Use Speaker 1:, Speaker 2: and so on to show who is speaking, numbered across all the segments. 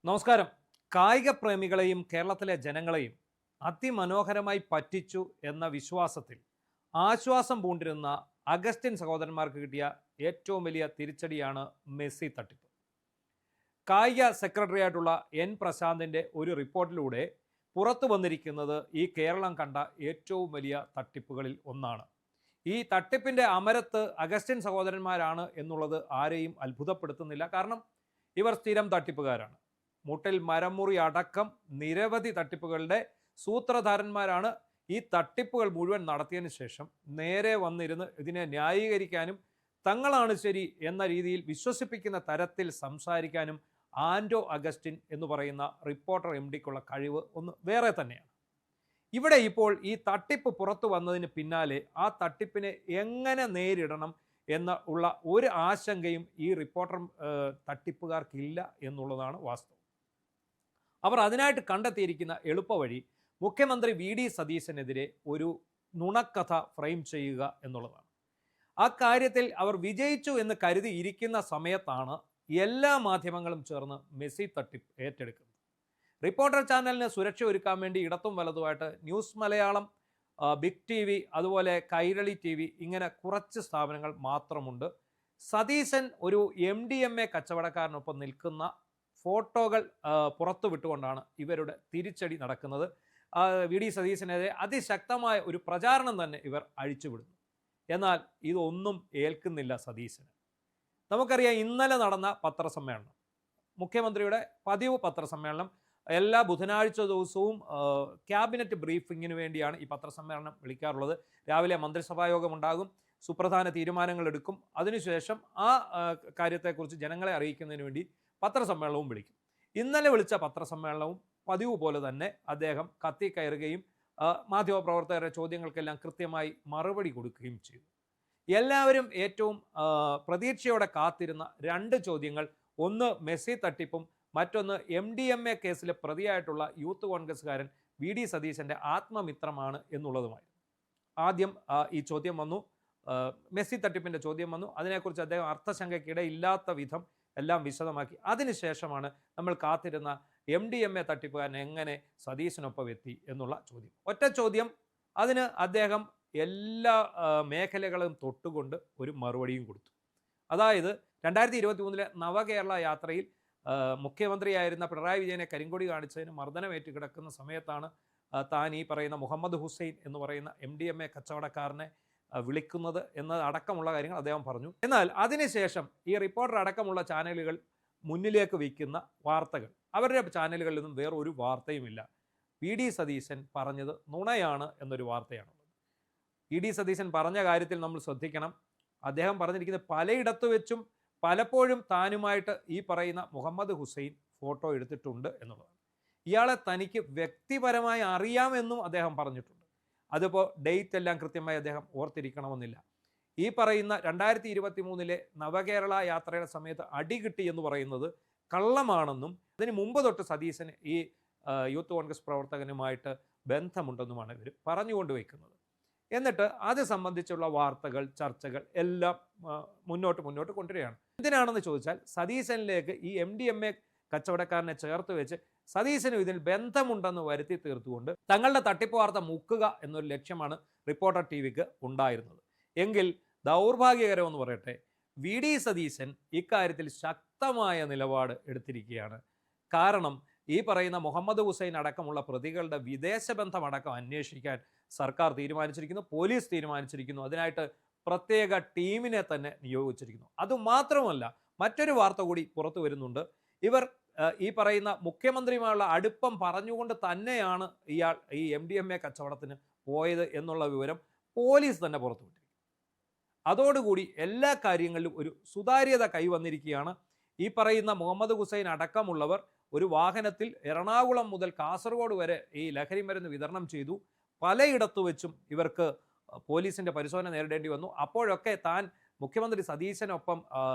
Speaker 1: നമസ്കാരം. കായിക പ്രേമികളെയും കേരളത്തിലെ ജനങ്ങളെയും അതിമനോഹരമായി പറ്റിച്ചു എന്ന വിശ്വാസത്തിൽ ആശ്വാസം പൂണ്ടിരുന്ന അഗസ്റ്റിൻ സഹോദരന്മാർക്ക് കിട്ടിയ ഏറ്റവും വലിയ തിരിച്ചടിയാണ് മെസ്സി തട്ടിപ്പ്. കായിക സെക്രട്ടറി ആയിട്ടുള്ള എൻ പ്രശാന്തിൻ്റെ ഒരു റിപ്പോർട്ടിലൂടെ പുറത്തു വന്നിരിക്കുന്നത് ഈ കേരളം കണ്ട ഏറ്റവും വലിയ തട്ടിപ്പുകളിൽ ഒന്നാണ്. ഈ തട്ടിപ്പിൻ്റെ അമരത്ത് അഗസ്റ്റിൻ സഹോദരന്മാരാണ് എന്നുള്ളത് ആരെയും അത്ഭുതപ്പെടുത്തുന്നില്ല. കാരണം ഇവർ സ്ഥിരം തട്ടിപ്പുകാരാണ്. മുട്ടിൽ മരമുറി അടക്കം നിരവധി തട്ടിപ്പുകളുടെ സൂത്രധാരന്മാരാണ്. ഈ തട്ടിപ്പുകൾ മുഴുവൻ നടത്തിയതിന് ശേഷം നേരെ വന്നിരുന്ന് ഇതിനെ ന്യായീകരിക്കാനും തങ്ങളാണ് ശരി എന്ന രീതിയിൽ വിശ്വസിപ്പിക്കുന്ന തരത്തിൽ സംസാരിക്കാനും ആൻഡോ അഗസ്റ്റിൻ എന്ന് പറയുന്ന റിപ്പോർട്ടർ MDക്കുള്ള കഴിവ് ഒന്ന് വേറെ തന്നെയാണ്. ഇവിടെ ഇപ്പോൾ ഈ തട്ടിപ്പ് പുറത്തു വന്നതിന് പിന്നാലെ ആ തട്ടിപ്പിനെ എങ്ങനെ നേരിടണം ഉള്ള ഒരു ആശങ്കയും ഈ റിപ്പോർട്ടർ തട്ടിപ്പുകാർക്കില്ല എന്നുള്ളതാണ് വാസ്തവം. അവർ അതിനായിട്ട് കണ്ടെത്തിയിരിക്കുന്ന എളുപ്പവഴി മുഖ്യമന്ത്രി VD സതീശനെതിരെ ഒരു നുണക്കഥ ഫ്രെയിം ചെയ്യുക എന്നുള്ളതാണ്. ആ കാര്യത്തിൽ അവർ വിജയിച്ചു എന്ന് കരുതി ഇരിക്കുന്ന സമയത്താണ് എല്ലാ മാധ്യമങ്ങളും ചേർന്ന് മെസ്സി തട്ടിപ്പ് ഏറ്റെടുക്കുന്നത്. റിപ്പോർട്ടർ ചാനലിന് സുരക്ഷ ഒരുക്കാൻ വേണ്ടി ഇടത്തും വലതുമായിട്ട് ന്യൂസ് മലയാളം, ബിഗ് TV, അതുപോലെ കൈരളി TV, ഇങ്ങനെ കുറച്ച് സ്ഥാപനങ്ങൾ മാത്രമുണ്ട്. സതീശൻ ഒരു MDMA കച്ചവടക്കാരനൊപ്പം നിൽക്കുന്ന ഫോട്ടോകൾ പുറത്തു വിട്ടുകൊണ്ടാണ് ഇവരുടെ തിരിച്ചടി നടക്കുന്നത്. VD സതീശനെതിരെ അതിശക്തമായ ഒരു പ്രചാരണം തന്നെ ഇവർ അഴിച്ചുവിടുന്നു. എന്നാൽ ഇതൊന്നും ഏൽക്കുന്നില്ല സതീശന്. നമുക്കറിയാം, ഇന്നലെ നടന്ന പത്രസമ്മേളനം, മുഖ്യമന്ത്രിയുടെ പതിവ് പത്രസമ്മേളനം, എല്ലാ ബുധനാഴ്ച ദിവസവും ക്യാബിനറ്റ് ബ്രീഫിങ്ങിന് വേണ്ടിയാണ് ഈ പത്രസമ്മേളനം വിളിക്കാറുള്ളത്. രാവിലെ മന്ത്രിസഭായോഗം ഉണ്ടാകും, സുപ്രധാന തീരുമാനങ്ങൾ എടുക്കും, അതിനുശേഷം ആ കാര്യത്തെക്കുറിച്ച് ജനങ്ങളെ അറിയിക്കുന്നതിന് വേണ്ടി പത്രസമ്മേളനവും വിളിക്കും. ഇന്നലെ വിളിച്ച പത്രസമ്മേളനവും പതിവ് പോലെ തന്നെ അദ്ദേഹം കത്തിക്കയറുകയും മാധ്യമപ്രവർത്തകരുടെ ചോദ്യങ്ങൾക്കെല്ലാം കൃത്യമായി മറുപടി കൊടുക്കുകയും ചെയ്തു. എല്ലാവരും ഏറ്റവും പ്രതീക്ഷയോടെ കാത്തിരുന്ന രണ്ട് ചോദ്യങ്ങൾ, ഒന്ന് മെസ്സി തട്ടിപ്പും മറ്റൊന്ന് MDMA കേസിലെ പ്രതിയായിട്ടുള്ള യൂത്ത് കോൺഗ്രസ്സുകാരൻ VD സതീശൻ്റെ ആത്മമിത്രമാണ് എന്നുള്ളതുമായിരുന്നു. ആദ്യം ഈ ചോദ്യം വന്നു, മെസ്സി തട്ടിപ്പിൻ്റെ ചോദ്യം വന്നു. അതിനെക്കുറിച്ച് അദ്ദേഹം അർത്ഥശങ്കയ്ക്കിടയില്ലാത്ത വിധം എല്ലാം വിശദമാക്കി. അതിനുശേഷമാണ് നമ്മൾ കാത്തിരുന്ന MDMA തട്ടിപ്പുകാരൻ എങ്ങനെ സതീശനൊപ്പം എത്തി എന്നുള്ള ചോദ്യം. ഒറ്റ ചോദ്യം, അതിന് അദ്ദേഹം എല്ലാ മേഖലകളും തൊട്ടുകൊണ്ട് ഒരു മറുപടിയും കൊടുത്തു. അതായത് 2023 നവകേരള യാത്രയിൽ മുഖ്യമന്ത്രിയായിരുന്ന പിണറായി വിജയനെ കരിങ്കൊടി കാണിച്ചതിന് മർദ്ദനമേറ്റ് കിടക്കുന്ന സമയത്താണ് താൻ ഈ പറയുന്ന മുഹമ്മദ് ഹുസൈൻ എന്ന് പറയുന്ന MDMA കച്ചവടക്കാരനെ വിളിക്കുന്നത് എന്നതടക്കമുള്ള കാര്യങ്ങൾ അദ്ദേഹം പറഞ്ഞു. എന്നാൽ അതിനുശേഷം ഈ റിപ്പോർട്ടർ അടക്കമുള്ള ചാനലുകൾ മുന്നിലേക്ക് വയ്ക്കുന്ന വാർത്തകൾ, അവരുടെ ചാനലുകളിൽ നിന്നും വേറൊരു വാർത്തയുമില്ല. VD സതീശൻ പറഞ്ഞത് നുണയാണ് എന്നൊരു വാർത്തയാണുള്ളത്. VD സതീശൻ പറഞ്ഞ കാര്യത്തിൽ നമ്മൾ ശ്രദ്ധിക്കണം. അദ്ദേഹം പറഞ്ഞിരിക്കുന്നത് പലയിടത്തു വെച്ചും പലപ്പോഴും താനുമായിട്ട് ഈ പറയുന്ന മുഹമ്മദ് ഹുസൈൻ ഫോട്ടോ എടുത്തിട്ടുണ്ട് എന്നുള്ളതാണ്. ഇയാളെ തനിക്ക് വ്യക്തിപരമായി അറിയാമെന്നും അദ്ദേഹം പറഞ്ഞിട്ടുണ്ട്. അതിപ്പോൾ ഡേറ്റ് എല്ലാം കൃത്യമായി അദ്ദേഹം ഓർത്തിരിക്കണമെന്നില്ല. ഈ പറയുന്ന 2023 നവകേരള യാത്രയുടെ സമയത്ത് അടി കിട്ടി എന്ന് പറയുന്നത് കള്ളമാണെന്നും അതിന് മുമ്പ് തൊട്ട് സതീശന് ഈ യൂത്ത് കോൺഗ്രസ് പ്രവർത്തകനുമായിട്ട് ബന്ധമുണ്ടെന്നുമാണ് ഇവർ പറഞ്ഞുകൊണ്ട് വയ്ക്കുന്നത്. എന്നിട്ട് അത് സംബന്ധിച്ചുള്ള വാർത്തകൾ, ചർച്ചകൾ എല്ലാം മുന്നോട്ട് കൊണ്ടുവരികയാണ്. എന്തിനാണെന്ന് ചോദിച്ചാൽ, സതീശനിലേക്ക് ഈ MDMA കച്ചവടക്കാരനെ ചേർത്ത് വെച്ച് സതീശനും ഇതിൽ ബന്ധമുണ്ടെന്ന് വരുത്തി തീർത്തുകൊണ്ട് തങ്ങളുടെ തട്ടിപ്പ് വാർത്ത മുക്കുക എന്നൊരു ലക്ഷ്യമാണ് റിപ്പോർട്ടർ TVക്ക് ഉണ്ടായിരുന്നത്. എങ്കിൽ ദൗർഭാഗ്യകരമെന്ന് പറയട്ടെ, VD സതീശൻ ഇക്കാര്യത്തിൽ ശക്തമായ നിലപാട് എടുത്തിരിക്കുകയാണ്. കാരണം ഈ പറയുന്ന മുഹമ്മദ് ഹുസൈൻ അടക്കമുള്ള പ്രതികളുടെ വിദേശ ബന്ധമടക്കം അന്വേഷിക്കാൻ സർക്കാർ തീരുമാനിച്ചിരിക്കുന്നു, പോലീസ് തീരുമാനിച്ചിരിക്കുന്നു. അതിനായിട്ട് പ്രത്യേക ടീമിനെ തന്നെ നിയോഗിച്ചിരിക്കുന്നു. അതുമാത്രമല്ല, മറ്റൊരു വാർത്ത കൂടി പുറത്തു വരുന്നുണ്ട്. ഇവർ ഈ പറയുന്ന മുഖ്യമന്ത്രിയുമായുള്ള അടുപ്പം പറഞ്ഞുകൊണ്ട് തന്നെയാണ് ഇയാൾ ഈ MDMA കച്ചവടത്തിന് പോയത് എന്നുള്ള വിവരം പോലീസ് തന്നെ പുറത്തുവിട്ടിരിക്കുന്നു. അതോടുകൂടി എല്ലാ കാര്യങ്ങളിലും ഒരു സുതാര്യത കൈവന്നിരിക്കുകയാണ്. ഈ പറയുന്ന മുഹമ്മദ് ഹുസൈൻ അടക്കമുള്ളവർ ഒരു വാഹനത്തിൽ എറണാകുളം മുതൽ കാസർഗോഡ് വരെ ഈ ലഹരി മരുന്ന് വിതരണം ചെയ്തു. പലയിടത്തു വെച്ചും ഇവർക്ക് പോലീസിൻ്റെ പരിശോധന നേരിടേണ്ടി വന്നു. അപ്പോഴൊക്കെ താൻ മുഖ്യമന്ത്രി സതീശനൊപ്പം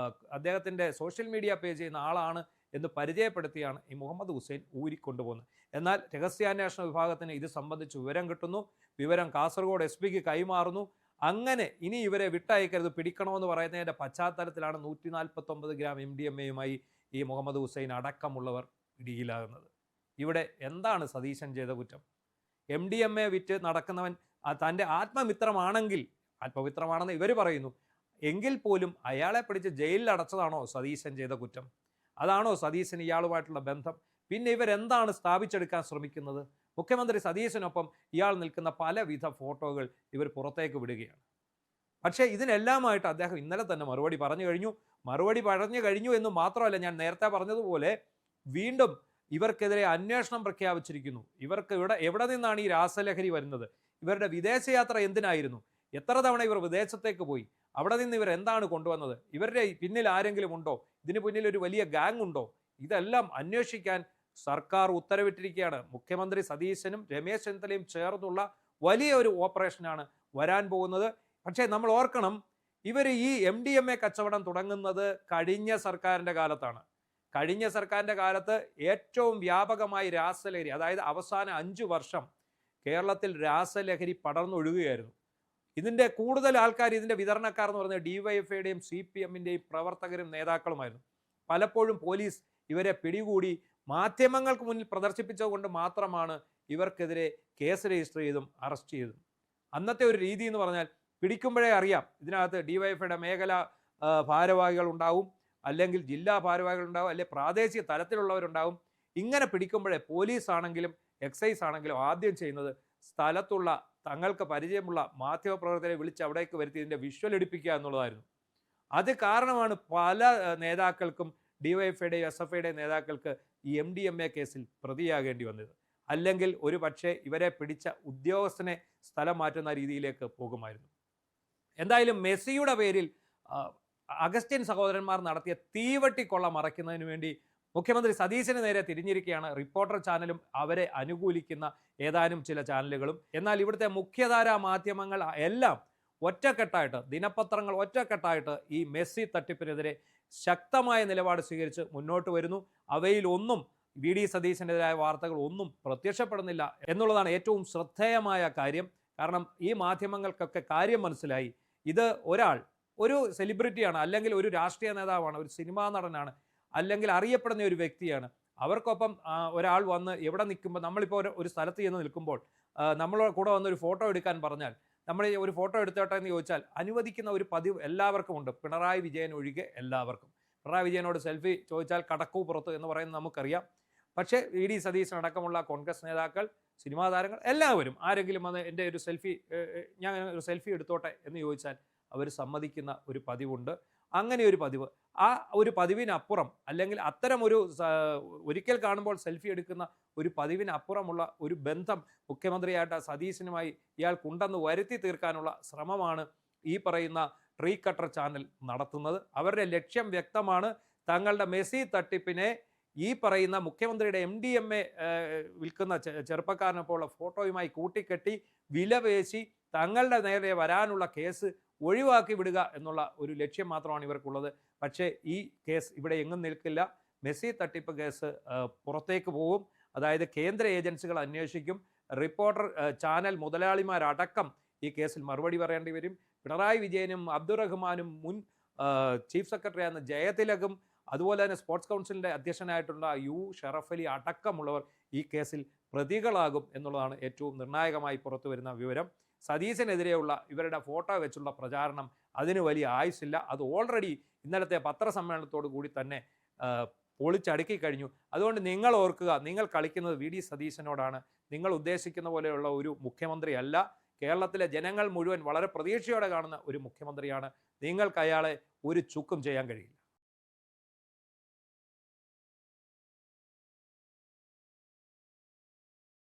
Speaker 1: അദ്ദേഹത്തിൻ്റെ സോഷ്യൽ മീഡിയ പേജ് ചെയ്യുന്ന ആളാണ് എന്ന് പരിചയപ്പെടുത്തിയാണ് ഈ മുഹമ്മദ് ഹുസൈൻ ഊരിക്കൊണ്ടുപോകുന്നത്. എന്നാൽ രഹസ്യാന്വേഷണ വിഭാഗത്തിന് ഇത് സംബന്ധിച്ച് വിവരം കിട്ടുന്നു. വിവരം കാസർഗോഡ് SP കൈമാറുന്നു. അങ്ങനെ ഇനി ഇവരെ വിട്ടയക്കരുത്, പിടിക്കണമെന്ന് പറയുന്നതിൻ്റെ പശ്ചാത്തലത്തിലാണ് 149 ഗ്രാം MDMAയുമായി ഈ മുഹമ്മദ് ഹുസൈൻ അടക്കമുള്ളവർ പിടിയിലാകുന്നത്. ഇവിടെ എന്താണ് സതീശൻ ചെയ്ത കുറ്റം? MDMA വിറ്റ് നടക്കുന്നവൻ തൻ്റെ ആത്മമിത്രമാണെങ്കിൽ, ആത്മമിത്രമാണെന്ന് ഇവർ പറയുന്നു, എങ്കിൽ പോലും അയാളെ പിടിച്ച് ജയിലിൽ അടച്ചതാണോ സതീശൻ ചെയ്ത കുറ്റം? അതാണോ സതീശൻ ഇയാളുമായിട്ടുള്ള ബന്ധം? പിന്നെ ഇവരെന്താണ് സ്ഥാപിച്ചെടുക്കാൻ ശ്രമിക്കുന്നത്? മുഖ്യമന്ത്രി സതീശനൊപ്പം ഇയാൾ നിൽക്കുന്ന പലവിധ ഫോട്ടോകൾ ഇവർ പുറത്തേക്ക് വിടുകയാണ്. പക്ഷേ ഇതിനെല്ലാമായിട്ട് അദ്ദേഹം ഇന്നലെ തന്നെ മറുപടി പറഞ്ഞു കഴിഞ്ഞു എന്ന് മാത്രമല്ല, ഞാൻ നേരത്തെ പറഞ്ഞതുപോലെ വീണ്ടും ഇവർക്കെതിരെ അന്വേഷണം പ്രഖ്യാപിച്ചിരിക്കുന്നു. ഇവർക്ക് എവിടെ നിന്നാണ് ഈ രാസലഹരി വരുന്നത്? ഇവരുടെ വിദേശയാത്ര എന്തിനായിരുന്നു? എത്ര തവണ ഇവർ വിദേശത്തേക്ക് പോയി? അവിടെ നിന്ന് ഇവർ എന്താണ് കൊണ്ടുവന്നത്? ഇവരുടെ പിന്നിൽ ആരെങ്കിലും ഉണ്ടോ? ഇതിന് പിന്നിൽ ഒരു വലിയ ഗാങ് ഉണ്ടോ? ഇതെല്ലാം അന്വേഷിക്കാൻ സർക്കാർ ഉത്തരവിട്ടിരിക്കുകയാണ്. മുഖ്യമന്ത്രി സതീശനും രമേശ് ചെന്നിത്തലയും ചേർന്നുള്ള വലിയ ഒരു ഓപ്പറേഷനാണ് വരാൻ പോകുന്നത്. പക്ഷേ നമ്മൾ ഓർക്കണം, ഇവർ ഈ MDMA കച്ചവടം തുടങ്ങുന്നത് കഴിഞ്ഞ സർക്കാരിൻ്റെ കാലത്താണ്. കഴിഞ്ഞ സർക്കാരിൻ്റെ കാലത്ത് ഏറ്റവും വ്യാപകമായി രാസലഹരി, അതായത് അവസാന 5 വർഷം കേരളത്തിൽ രാസലഹരി പടർന്നൊഴുകുകയായിരുന്നു. ഇതിൻ്റെ കൂടുതൽ ആൾക്കാർ, ഇതിൻ്റെ വിതരണക്കാർ എന്ന് പറയുന്നത് DYFIയുടെയും CPMൻ്റെയും പ്രവർത്തകരും നേതാക്കളുമായിരുന്നു. പലപ്പോഴും പോലീസ് ഇവരെ പിടികൂടി മാധ്യമങ്ങൾക്ക് മുന്നിൽ പ്രദർശിപ്പിച്ചതുകൊണ്ട് മാത്രമാണ് ഇവർക്കെതിരെ കേസ് രജിസ്റ്റർ ചെയ്തും അറസ്റ്റ് ചെയ്തും. അന്നത്തെ ഒരു രീതി എന്ന് പറഞ്ഞാൽ, പിടിക്കുമ്പോഴേ അറിയാം ഇതിനകത്ത് DYFIയുടെ മേഖലാ ഭാരവാഹികൾ ഉണ്ടാവും, അല്ലെങ്കിൽ ജില്ലാ ഭാരവാഹികൾ ഉണ്ടാവും, അല്ലെങ്കിൽ പ്രാദേശിക തലത്തിലുള്ളവരുണ്ടാവും. ഇങ്ങനെ പിടിക്കുമ്പോഴേ പോലീസ് ആണെങ്കിലും എക്സൈസ് ആണെങ്കിലും ആദ്യം ചെയ്യുന്നത് സ്ഥലത്തുള്ള തങ്ങൾക്ക് പരിചയമുള്ള മാധ്യമപ്രവർത്തകരെ വിളിച്ച് അവിടേക്ക് വരുത്തി ഇതിൻ്റെ വിഷ്വൽ എടുപ്പിക്കുക എന്നുള്ളതായിരുന്നു. അത് കാരണമാണ് പല നേതാക്കൾക്കും, DYFIയുടെയും SFIയുടെയും നേതാക്കൾക്ക് ഈ MDMA കേസിൽ പ്രതിയാകേണ്ടി വന്നത്. അല്ലെങ്കിൽ ഒരു പക്ഷേ ഇവരെ പിടിച്ച ഉദ്യോഗസ്ഥനെ സ്ഥലം മാറ്റുന്ന രീതിയിലേക്ക് പോകുമായിരുന്നു. എന്തായാലും മെസ്സിയുടെ പേരിൽ അഗസ്റ്റിൻ സഹോദരന്മാർ നടത്തിയ തീവട്ടിക്കൊള്ള മറയ്ക്കുന്നതിന് വേണ്ടി മുഖ്യമന്ത്രി സതീശന് നേരെ തിരിഞ്ഞിരിക്കുകയാണ് റിപ്പോർട്ടർ ചാനലും അവരെ അനുകൂലിക്കുന്ന ഏതാനും ചില ചാനലുകളും. എന്നാൽ ഇവിടുത്തെ മുഖ്യധാരാ മാധ്യമങ്ങൾ എല്ലാം ഒറ്റക്കെട്ടായിട്ട്, ദിനപത്രങ്ങൾ ഒറ്റക്കെട്ടായിട്ട് ഈ മെസ്സി തട്ടിപ്പിനെതിരെ ശക്തമായ നിലപാട് സ്വീകരിച്ച് മുന്നോട്ട് വരുന്നു. അവയിലൊന്നും VD സതീശനെതിരായ വാർത്തകൾ ഒന്നും പ്രത്യക്ഷപ്പെടുന്നില്ല എന്നുള്ളതാണ് ഏറ്റവും ശ്രദ്ധേയമായ കാര്യം. കാരണം ഈ മാധ്യമങ്ങൾക്കൊക്കെ കാര്യം മനസ്സിലായി. ഇത് ഒരു സെലിബ്രിറ്റിയാണ്, അല്ലെങ്കിൽ ഒരു രാഷ്ട്രീയ നേതാവാണ്, ഒരു സിനിമാ നടനാണ്, അല്ലെങ്കിൽ അറിയപ്പെടുന്ന ഒരു വ്യക്തിയാണ്. അവർക്കൊപ്പം ഒരാൾ വന്ന് എവിടെ നിൽക്കുമ്പോൾ, നമ്മളിപ്പോൾ ഒരു സ്ഥലത്ത് ചെന്ന് നിൽക്കുമ്പോൾ നമ്മളോട് കൂടെ വന്ന് ഒരു ഫോട്ടോ എടുക്കാൻ പറഞ്ഞാൽ, നമ്മൾ ഒരു ഫോട്ടോ എടുത്തോട്ടെ എന്ന് ചോദിച്ചാൽ അനുവദിക്കുന്ന ഒരു പതിവ് എല്ലാവർക്കും ഉണ്ട്. പിണറായി വിജയൻ ഒഴികെ എല്ലാവർക്കും. പിണറായി വിജയനോട് സെൽഫി ചോദിച്ചാൽ കടക്കൂ പുറത്ത് എന്ന് പറയുന്നത് നമുക്കറിയാം. പക്ഷേ VD സതീശൻ അടക്കമുള്ള കോൺഗ്രസ് നേതാക്കൾ, സിനിമാ താരങ്ങൾ എല്ലാവരും ആരെങ്കിലും വന്ന് എൻ്റെ ഞാൻ ഒരു സെൽഫി എടുത്തോട്ടെ എന്ന് ചോദിച്ചാൽ അവർ സമ്മതിക്കുന്ന ഒരു പതിവുണ്ട്. അങ്ങനെ ഒരു പതിവ്, ആ ഒരു പതിവിനപ്പുറം, അല്ലെങ്കിൽ അത്തരം ഒരിക്കൽ കാണുമ്പോൾ സെൽഫി എടുക്കുന്ന ഒരു പതിവിനപ്പുറമുള്ള ഒരു ബന്ധം മുഖ്യമന്ത്രിയായിട്ട് സതീശനുമായി ഇയാൾക്കുണ്ടെന്ന് വരുത്തി തീർക്കാനുള്ള ശ്രമമാണ് ഈ പറയുന്ന ട്രീ കട്ടർ ചാനൽ നടത്തുന്നത്. അവരുടെ ലക്ഷ്യം വ്യക്തമാണ്. തങ്ങളുടെ മെസ്സി തട്ടിപ്പിനെ ഈ പറയുന്ന മുഖ്യമന്ത്രിയുടെ MDMA വിൽക്കുന്ന ചെറുപ്പക്കാരനൊപ്പമുള്ള ഫോട്ടോയുമായി കൂട്ടിക്കെട്ടി വിലപേശി തങ്ങളുടെ നേരെ വരാനുള്ള കേസ് ഒഴിവാക്കി വിടുക എന്നുള്ള ഒരു ലക്ഷ്യം മാത്രമാണ് ഇവർക്കുള്ളത്. പക്ഷേ ഈ കേസ് ഇവിടെ എങ്ങും നിൽക്കില്ല. മെസ്സി തട്ടിപ്പ് കേസ് പുറത്തേക്ക് പോകും. അതായത് കേന്ദ്ര ഏജൻസികൾ അന്വേഷിക്കും. റിപ്പോർട്ടർ ചാനൽ മുതലാളിമാരടക്കം ഈ കേസിൽ മറുപടി പറയേണ്ടി വരും. പിണറായി വിജയനും അബ്ദുറഹ്മാനും മുൻ ചീഫ് സെക്രട്ടറി ആയിരുന്ന ജയതിലകും അതുപോലെ തന്നെ സ്പോർട്സ് കൗൺസിലിൻ്റെ അധ്യക്ഷനായിട്ടുള്ള ഷറഫ് അലി അടക്കമുള്ളവർ ഈ കേസിൽ പ്രതികളാകും എന്നുള്ളതാണ് ഏറ്റവും നിർണായകമായി പുറത്തു വരുന്ന വിവരം. സതീശനെതിരെയുള്ള ഇവരുടെ ഫോട്ടോ വെച്ചുള്ള പ്രചാരണം അതിന് വലിയ ആയുസില്ല. അത് ഓൾറെഡി ഇന്നലത്തെ പത്രസമ്മേളനത്തോടു കൂടി തന്നെ പൊളിച്ചടുക്കി കഴിഞ്ഞു. അതുകൊണ്ട് നിങ്ങൾ ഓർക്കുക, നിങ്ങൾ കളിക്കുന്നത് VD സതീശനോടാണ്. നിങ്ങൾ ഉദ്ദേശിക്കുന്ന പോലെയുള്ള ഒരു മുഖ്യമന്ത്രിയല്ല. കേരളത്തിലെ ജനങ്ങൾ മുഴുവൻ വളരെ പ്രതീക്ഷയോടെ കാണുന്ന ഒരു മുഖ്യമന്ത്രിയാണ്. നിങ്ങൾക്ക് അയാളെ ഒരു ചുക്കും ചെയ്യാൻ കഴിയില്ല.